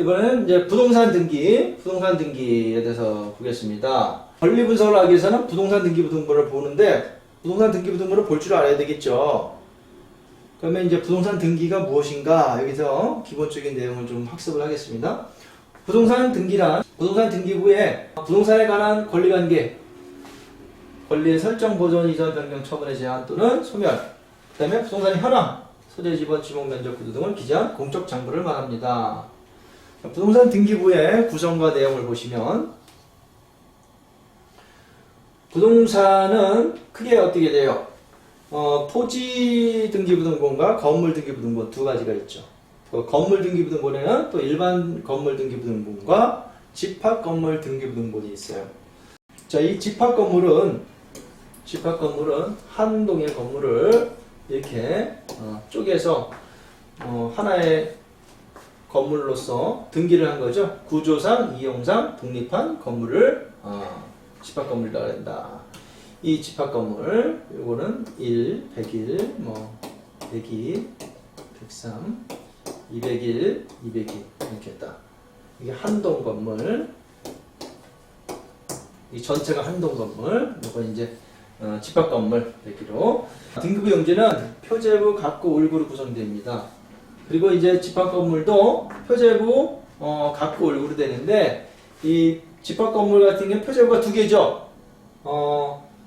이번에는 이제 부동산 등기에 대해서 보겠습니다. 권리 분석을 하기 위해서는 부동산 등기부등본을 보는데, 부동산 등기부등본을 볼 줄 알아야 되겠죠. 그러면 이제 부동산 등기가 무엇인가, 여기서 기본적인 내용을 좀 학습을 하겠습니다. 부동산 등기란 부동산 등기부에 부동산에 관한 권리관계, 권리의 설정, 보존, 이전, 변경, 처분의 제한 또는 소멸, 그 다음에 부동산 현황, 소재, 지번, 지목, 면적, 구조 등을 기재한 공적 장부를 말합니다. 부동산 등기부의 구성과 내용을 보시면, 부동산은 크게 어떻게 돼요? 토지 등기부등본과 건물 등기부등본 두 가지가 있죠. 그 건물 등기부등본에는 또 일반 건물 등기부등본과 집합 건물 등기부등본이 있어요. 자, 이 집합 건물은 한 동의 건물을 이렇게 쪼개서 하나의 건물로서 등기를 한 거죠. 구조상, 이용상 독립한 건물을 집합 건물이라고 한다. 이 집합 건물, 요거는 1, 101, 102, 103, 201, 202 이렇게 했다. 이게 한동 건물, 이 전체가 한동 건물, 요건 이제 집합 건물 되기로. 등기부 용지는 표제부, 갑구, 을구로 구성됩니다. 그리고 이제 집합 건물도 표제부, 갑구, 을구로 되는데, 이 집합 건물 같은 경우는 표제부가 두 개죠.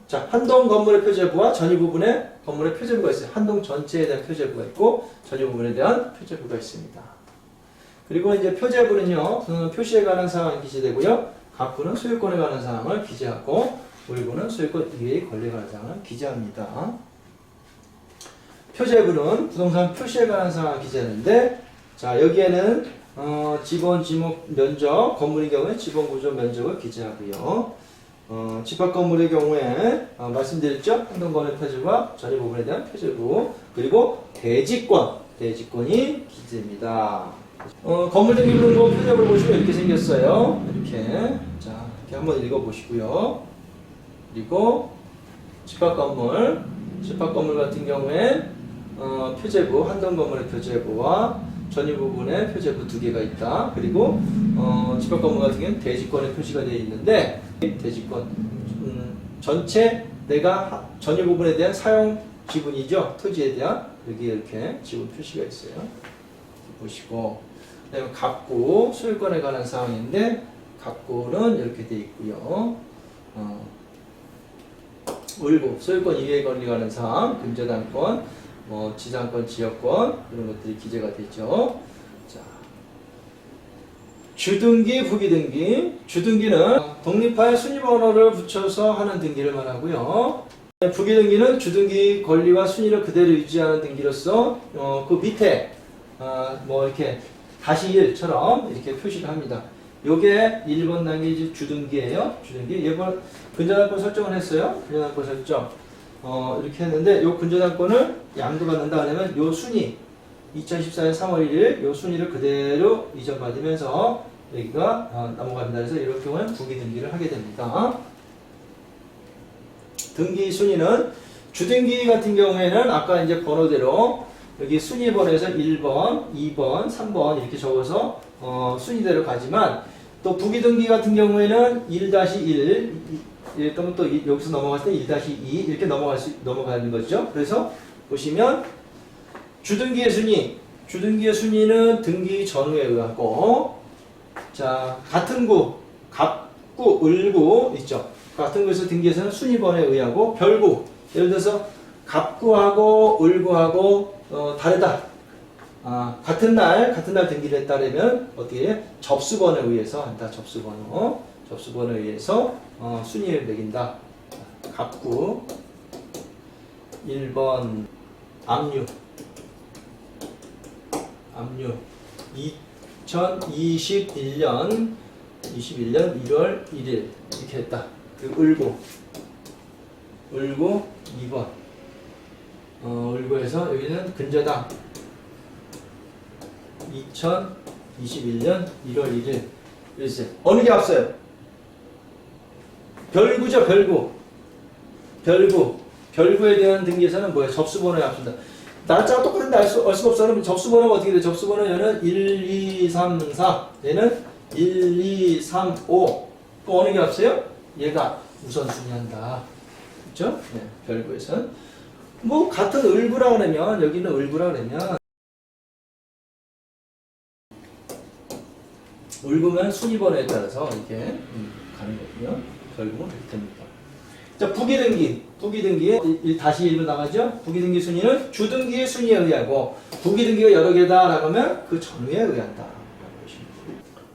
자, 한동 건물의 표제부와 전유 부분의 건물의 표제부가 있어요. 한동 전체에 대한 표제부가 있고, 전유 부분에 대한 표제부가 있습니다. 그리고 이제 표제부는요, 표시에 관한 사항이 기재되고요, 갑구는 소유권에 관한 사항을 기재하고, 을구는 소유권 이외의 권리에 관한 사항을 기재합니다. 표제부는 부동산 표시에 관한 사항을 기재하는데, 자, 여기에는 지번, 지목, 면적, 건물의 경우에 지번, 구조, 면적을 기재하고요. 집합 건물의 경우에 말씀드렸죠? 한동건의 표제부와 전유 부분에 대한 표제부, 그리고 대지권이 기재입니다. 건물 등기부등본 표제부를 보시면 이렇게 생겼어요. 이렇게. 자, 이렇게 한번 읽어보시고요. 그리고 집합 건물 같은 경우에 표제부, 한동 건물의 표제부와 전유 부분의 표제부 두 개가 있다. 그리고 집합 건물 같은 경우는 대지권의 표시가 되어 있는데, 대지권 전체 내가 전유 부분에 대한 사용 지분이죠. 토지에 대한 여기 이렇게 지분 표시가 있어요. 보시고, 그다음에 갑구, 소유권에 관한 사항인데, 갑구는 이렇게 되어 있고요. 을구, 소유권 이외의 권리에 관한 사항, 금저당권, 지상권, 지역권 이런 것들이 기재가 되죠. 자, 주등기, 부기등기. 주등기는 독립하여 순위번호를 붙여서 하는 등기를 말하고요. 부기등기는 주등기 권리와 순위를 그대로 유지하는 등기로서 그 밑에 이렇게 -1처럼 이렇게 표시를 합니다. 요게 1번 단계 주등기예요. 주등기. 이번 근저당권 설정을 했어요. 근저당권 설정. 이렇게 했는데, 요 근저당권을 양도받는다 하면 요 순위 2014년 3월 1일 요 순위를 그대로 이전받으면서 여기가 넘어갑니다. 그래서 이럴 경우는 부기등기를 하게 됩니다. 등기 순위는 주등기 같은 경우에는 아까 이제 번호대로 여기 순위번호에서 1번, 2번, 3번 이렇게 적어서 순위대로 가지만, 또 부기등기 같은 경우에는 1-1 그러면 또 여기서 넘어갔을 때 1-2 이렇게 넘어가는 거죠. 그래서 보시면 주등기의 순위는 등기 전후에 의하고, 자, 같은 구, 갑구, 을구 있죠. 같은 구에서 등기에서는 순위번호에 의하고, 별구, 예를 들어서 갑구하고 을구하고 다르다. 같은 날 등기를 했다면 어떻게 해? 접수번호에 의해서 한다. 접수번호에 의해서 순위를 매긴다. 갑구 1번 압류 2021년 1월 1일 이렇게 했다. 그 을구 2번 을구에서 여기는 근저당 2021년 1월 1일 이랬어요. 어느 게 앞서요? 별구죠. 별구에 대한 등기에서는 뭐예요? 접수번호에 앞선다. 날짜가 똑같은데 알 수가 없어. 그러면 접수번호가 어떻게 돼? 접수번호 얘는 1, 2, 3, 4. 얘는 1, 2, 3, 5. 또 어느 게 앞서요? 얘가 우선순위한다. 그렇죠? 네, 별구에서는. 뭐 같은 을구라 그러면 여기는 을구라 그러면 을구면 순위번호에 따라서 이렇게 가는 거고요. 결국은 그렇게 됩니다. 자, 부기등기. 부기등기에 다시 1번 나가죠? 부기등기 순위는 주등기의 순위에 의하고 부기등기가 여러 개다라고 하면 그 전후에 의한다.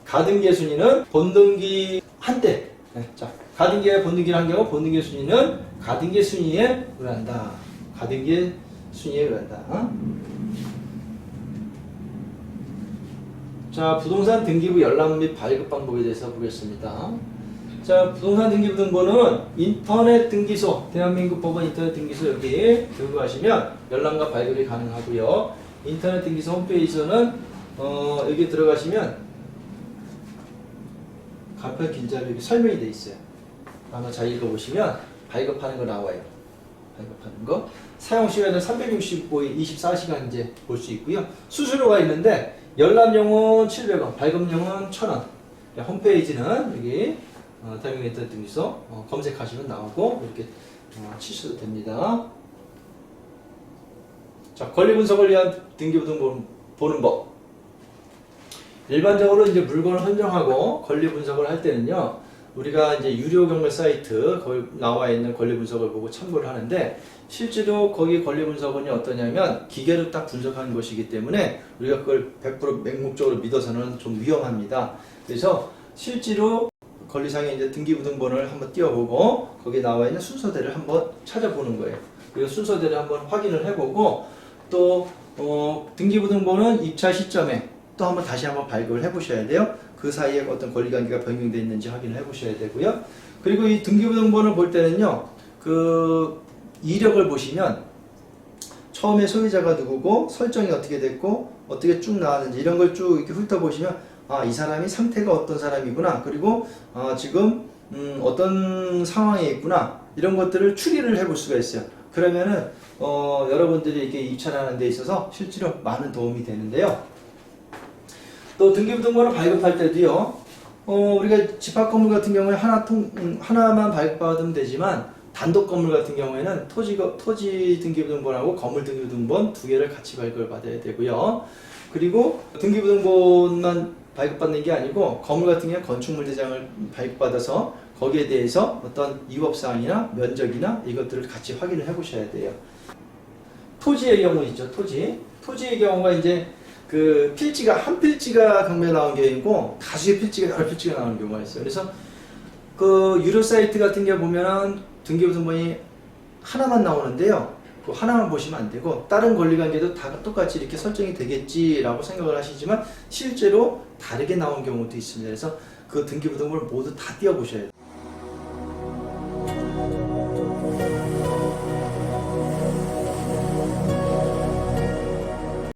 가등기의 순위는 본등기 한대. 네, 자, 가등기와 본등기를 한 경우 본등기의 순위는 가등기의 순위에 의한다. 가등기의 순위에 의한다. 자, 부동산 등기부 열람 및 발급 방법에 대해서 보겠습니다. 자, 부동산 등기부 등본은 인터넷 등기소, 대한민국 법원 인터넷 등기소 여기 들고 가시면 열람과 발급이 가능하고요. 인터넷 등기소 홈페이지에서는 여기 들어가시면 간편 길자로 여기 설명이 되어 있어요. 한번 잘 읽어보시면 발급하는 거 나와요. 발급하는 거. 사용 시간은 365일 24시간 이제 볼 수 있고요. 수수료가 있는데 열람용은 700원, 발급용은 1000원. 홈페이지는 여기 대한민국 인터넷 등기소 검색하시면 나오고 이렇게 치셔도 됩니다. 자, 권리 분석을 위한 등기부 등 보는 법. 일반적으로 이제 물건을 선정하고 권리 분석을 할 때는요, 우리가 이제 유료 경매 사이트 거기 나와 있는 권리 분석을 보고 참고를 하는데, 실제로 거기 권리 분석은 어떠냐면 기계로 딱 분석하는 것이기 때문에 우리가 그걸 100% 맹목적으로 믿어서는 좀 위험합니다. 그래서 실제로 권리상의 이제 등기부 등본을 한번 띄워보고 거기에 나와 있는 순서대를 한번 찾아보는 거예요. 그리고 순서대를 한번 확인을 해보고 또 등기부 등본은 입찰 시점에 또 한번 다시 한번 발급을 해보셔야 돼요. 그 사이에 어떤 권리관계가 변경되어 있는지 확인을 해보셔야 되고요. 그리고 이 등기부 등본을 볼 때는요, 그 이력을 보시면 처음에 소유자가 누구고 설정이 어떻게 됐고 어떻게 쭉 나왔는지 이런 걸 쭉 이렇게 훑어보시면 이 사람이 상태가 어떤 사람이구나, 그리고 지금 어떤 상황에 있구나, 이런 것들을 추리를 해볼 수가 있어요. 그러면은 여러분들이 이렇게 입찰하는 데 있어서 실제로 많은 도움이 되는데요. 또 등기부 등본을 발급할 때도요, 우리가 집합 건물 같은 경우에 하나만 발급받으면 되지만 단독 건물 같은 경우에는 토지 등기부 등본하고 건물 등기부 등본 두 개를 같이 발급을 받아야 되고요. 그리고 등기부 등본만 발급받는 게 아니고 건물 같은 경우에 건축물 대장을 발급받아서 거기에 대해서 어떤 이업사항이나 면적이나 이것들을 같이 확인을 해 보셔야 돼요. 토지의 경우 있죠. 토지의 경우가 이제 그 필지가 한 필지가 경매에 나온 경우이고 다수의 필지가 여러 필지가 나오는 경우가 있어요. 그래서 그 유료 사이트 같은 경우 보면은 등기부 등본이 하나만 나오는데요. 그 하나만 보시면 안 되고 다른 권리관계도 다 똑같이 이렇게 설정이 되겠지라고 생각을 하시지만 실제로 다르게 나온 경우도 있습니다. 그래서 그 등기부 등본을 모두 다 띄워보셔야 돼요.